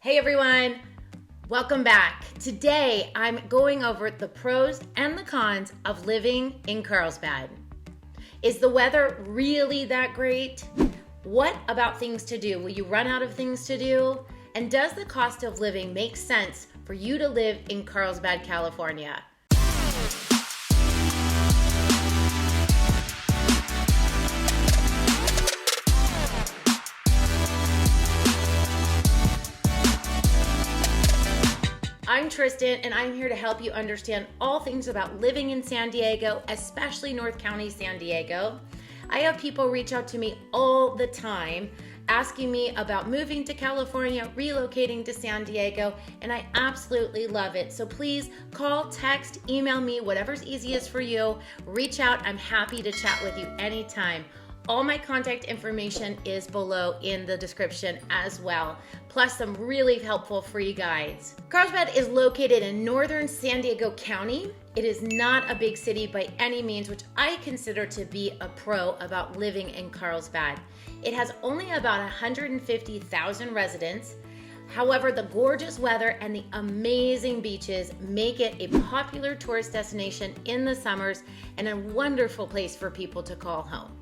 Hey everyone, welcome back. Today I'm going over the pros and the cons of living in Carlsbad. Is the weather really that great? What about things to do? Will you run out of things to do? And does the cost of living make sense for you to live in Carlsbad, California? I'm Tristen, and I'm here to help you understand all things about living in San Diego, especially North County, San Diego. I have people reach out to me all the time asking me about moving to California, relocating to San Diego, and I absolutely love it. So please call, text, email me, whatever's easiest for you. Reach out. I'm happy to chat with you anytime. All my contact information is below in the description as well, plus some really helpful free guides. Carlsbad is located in northern San Diego County. It is not a big city by any means, which I consider to be a pro about living in Carlsbad. It has only about 150,000 residents. However, the gorgeous weather and the amazing beaches make it a popular tourist destination in the summers and a wonderful place for people to call home.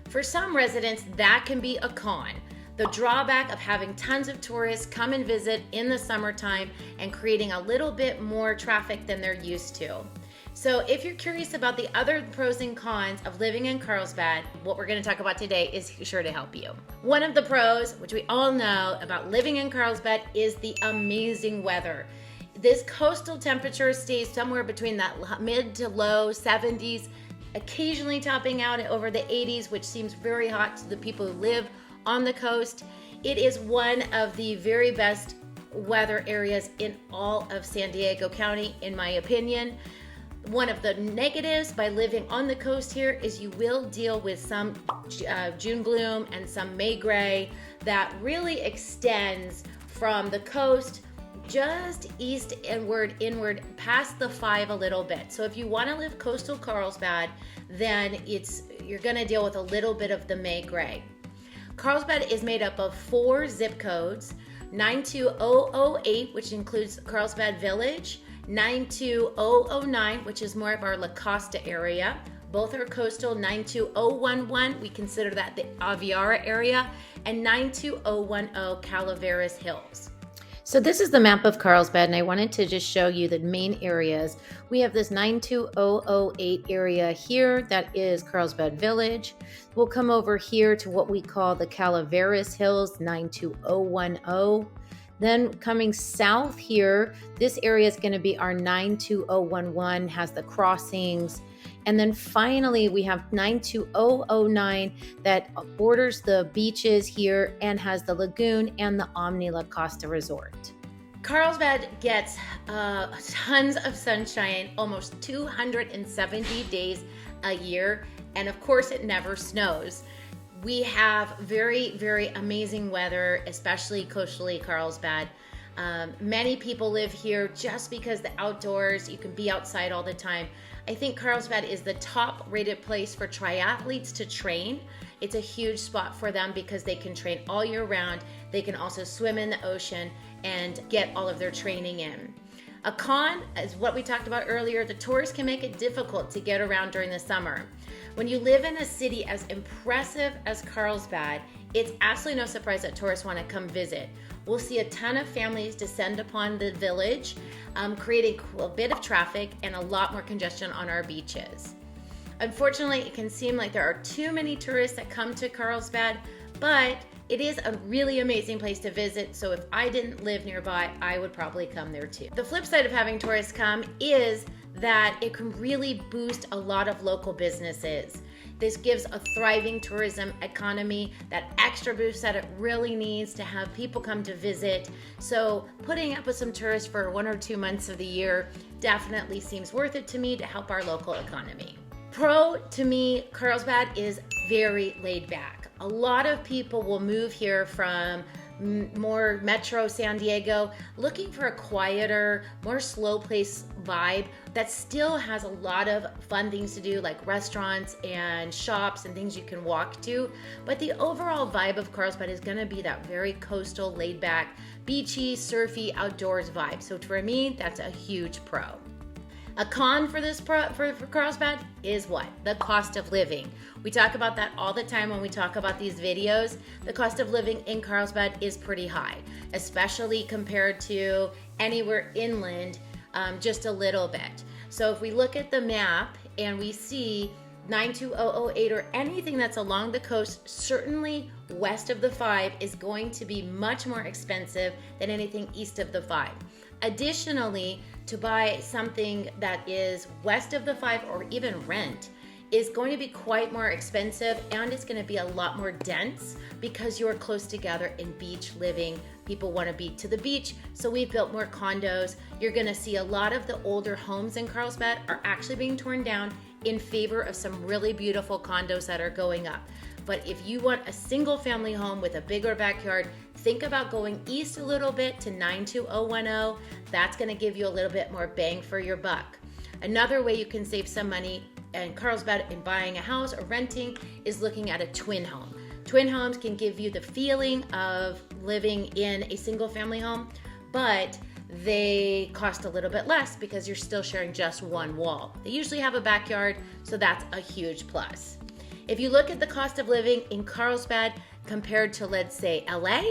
For some residents, that can be a con. The drawback of having tons of tourists come and visit in the summertime and creating a little bit more traffic than they're used to. So if you're curious about the other pros and cons of living in Carlsbad, what we're going to talk about today is sure to help you. One of the pros, which we all know about living in Carlsbad, is the amazing weather. This coastal temperature stays somewhere between that mid to low 70s, occasionally topping out over the 80s, which seems very hot to the people who live on the coast. It is one of the very best weather areas in all of San Diego County, in my opinion. One of the negatives by living on the coast here is you will deal with some June gloom and some May gray that really extends from the coast just east inward past the 5 a little bit. So if you want to live coastal Carlsbad, then you're going to deal with a little bit of the May gray. Carlsbad is made up of 4 zip codes: 92008, which includes Carlsbad Village; 92009, which is more of our La Costa area. Both are coastal. 92011, we consider that the Aviara area, and 92010 Calaveras Hills. So this is the map of Carlsbad, and I wanted to just show you the main areas. We have this 92008 area here, that is Carlsbad Village. We'll come over here to what we call the Calaveras Hills, 92010. Then coming south here, this area is going to be our 92011, has the crossings. And then finally, we have 92009 that borders the beaches here and has the lagoon and the Omni La Costa Resort. Carlsbad gets tons of sunshine, almost 270 days a year. And of course, it never snows. We have very, very amazing weather, especially coastally Carlsbad. Many people live here just because the outdoors, you can be outside all the time. I think Carlsbad is the top rated place for triathletes to train. It's a huge spot for them because they can train all year round. They can also swim in the ocean and get all of their training in. A con is what we talked about earlier. The tourists can make it difficult to get around during the summer. When you live in a city as impressive as Carlsbad, it's absolutely no surprise that tourists want to come visit. We'll see a ton of families descend upon the village, creating a bit of traffic and a lot more congestion on our beaches. Unfortunately, it can seem like there are too many tourists that come to Carlsbad, but it is a really amazing place to visit, so if I didn't live nearby, I would probably come there too. The flip side of having tourists come is that it can really boost a lot of local businesses. This gives a thriving tourism economy that extra boost that it really needs to have people come to visit. So putting up with some tourists for 1 or 2 months of the year definitely seems worth it to me to help our local economy. Pro to me, Carlsbad is very laid back. A lot of people will move here from more metro San Diego, looking for a quieter, more slow pace vibe that still has a lot of fun things to do, like restaurants and shops and things you can walk to. But the overall vibe of Carlsbad is going to be that very coastal, laid back, beachy, surfy, outdoors vibe. So for me, that's a huge pro. A con for this for Carlsbad is what? The cost of living. We talk about that all the time when we talk about these videos. The cost of living in Carlsbad is pretty high, especially compared to anywhere inland, just a little bit. So if we look at the map and we see 92008 or anything that's along the coast, certainly west of the 5 is going to be much more expensive than anything east of the 5. Additionally, to buy something that is west of the 5 or even rent is going to be quite more expensive, and it's going to be a lot more dense because you're close together in beach living. People want to be to the beach, so we've built more condos. You're going to see a lot of the older homes in Carlsbad are actually being torn down in favor of some really beautiful condos that are going up. But if you want a single family home with a bigger backyard, think about going east a little bit to 92010. That's going to give you a little bit more bang for your buck. Another way you can save some money in Carlsbad in buying a house or renting is looking at a twin home. Twin homes can give you the feeling of living in a single family home, but they cost a little bit less because you're still sharing just one wall. They usually have a backyard, so that's a huge plus. If you look at the cost of living in Carlsbad compared to, let's say, LA,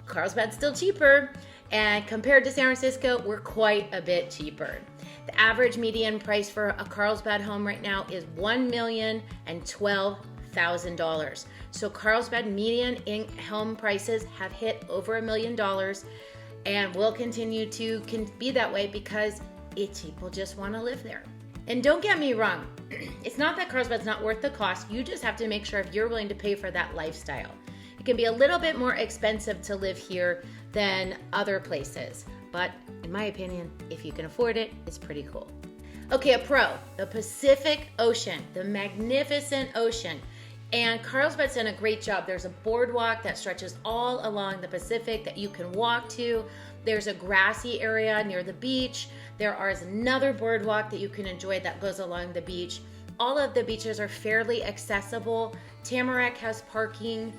Carlsbad's still cheaper. And compared to San Francisco, we're quite a bit cheaper. The average median price for a Carlsbad home right now is $1,012,000. So Carlsbad median home prices have hit over $1 million and will continue to be that way because people just want to live there. And don't get me wrong, it's not that Carlsbad's not worth the cost. You just have to make sure if you're willing to pay for that lifestyle. It can be a little bit more expensive to live here than other places. But in my opinion, if you can afford it, it's pretty cool. Okay, a pro, the Pacific Ocean, the magnificent ocean. And Carlsbad's done a great job. There's a boardwalk that stretches all along the Pacific that you can walk to. There's a grassy area near the beach. There is another boardwalk that you can enjoy that goes along the beach. All of the beaches are fairly accessible. Tamarack has parking.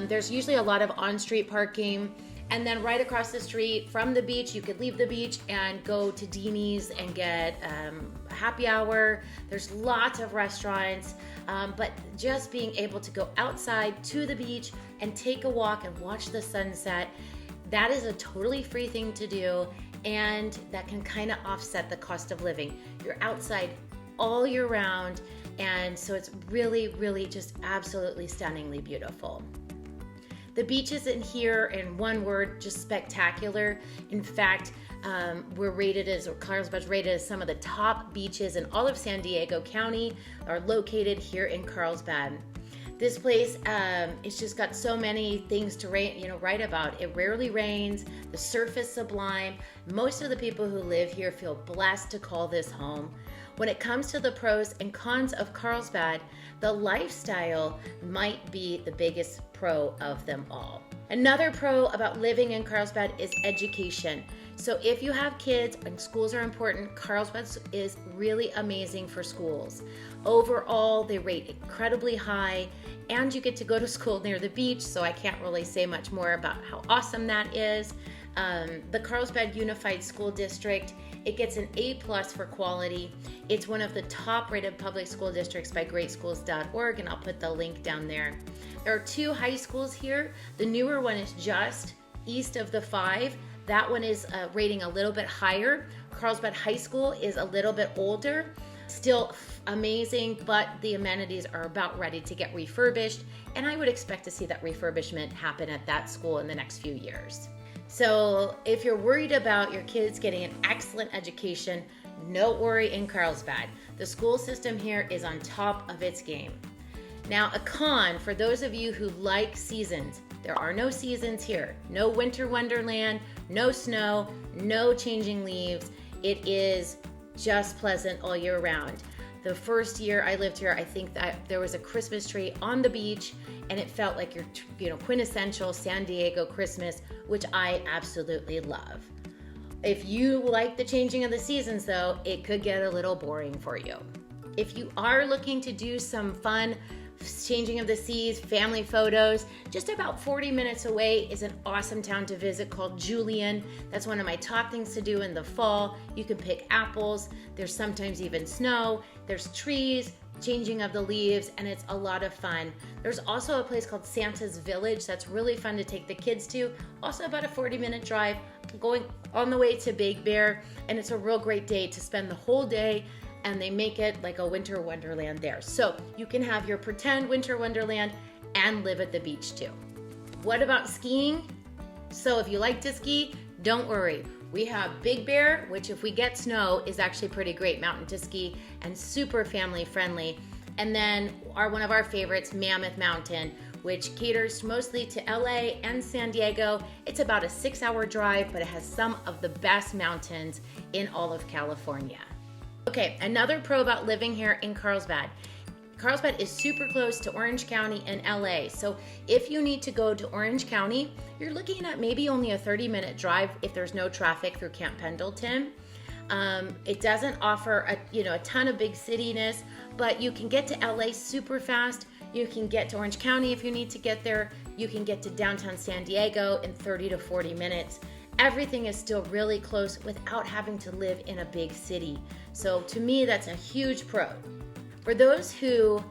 There's usually a lot of on-street parking. And then right across the street from the beach, you could leave the beach and go to Deanie's and get a happy hour. There's lots of restaurants, but just being able to go outside to the beach and take a walk and watch the sunset, that is a totally free thing to do, and that can kind of offset the cost of living. You're outside all year round, and so it's really, really just absolutely stunningly beautiful. The beaches in here, in one word, just spectacular. In fact, Carlsbad's rated as some of the top beaches in all of San Diego County are located here in Carlsbad. This place, it's just got so many things to write about. It rarely rains. The surf is sublime. Most of the people who live here feel blessed to call this home. When it comes to the pros and cons of Carlsbad, the lifestyle might be the biggest pro of them all. Another pro about living in Carlsbad is education. So if you have kids and schools are important, Carlsbad is really amazing for schools. Overall, they rate incredibly high, and you get to go to school near the beach, so I can't really say much more about how awesome that is. The Carlsbad Unified School District, it gets an A+ for quality. It's one of the top rated public school districts by greatschools.org, and I'll put the link down there. There are 2 high schools here. The newer one is just east of the 5. That one is rating a little bit higher. Carlsbad High School is a little bit older. Still amazing, but the amenities are about ready to get refurbished, and I would expect to see that refurbishment happen at that school in the next few years. So if you're worried about your kids getting an excellent education, no worry in Carlsbad. The school system here is on top of its game. Now, a con for those of you who like seasons, there are no seasons here. No winter wonderland, no snow, no changing leaves. It is just pleasant all year round. The first year I lived here, I think that there was a Christmas tree on the beach, and it felt like your quintessential San Diego Christmas, which I absolutely love. If you like the changing of the seasons though, it could get a little boring for you. If you are looking to do some fun changing of the seas, family photos, just about 40 minutes away is an awesome town to visit called Julian. That's one of my top things to do in the fall. You can pick apples. There's sometimes even snow. There's trees, changing of the leaves, and it's a lot of fun. There's also a place called Santa's Village that's really fun to take the kids to. Also about a 40-minute drive going on the way to Big Bear, and it's a real great day to spend the whole day, and they make it like a winter wonderland there. So you can have your pretend winter wonderland and live at the beach too. What about skiing? So if you like to ski, don't worry. We have Big Bear, which if we get snow is actually a pretty great mountain to ski and super family friendly. And then one of our favorites, Mammoth Mountain, which caters mostly to LA and San Diego. It's about a 6-hour drive, but it has some of the best mountains in all of California. Okay, another pro about living here in Carlsbad. Carlsbad is super close to Orange County and LA. So if you need to go to Orange County, you're looking at maybe only a 30-minute drive if there's no traffic through Camp Pendleton. It doesn't offer a ton of big cityness, but you can get to LA super fast. You can get to Orange County if you need to get there. You can get to downtown San Diego in 30 to 40 minutes. Everything is still really close without having to live in a big city. So to me, that's a huge pro. For those who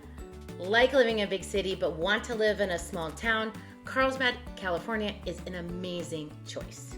like living in a big city but want to live in a small town, Carlsbad, California is an amazing choice.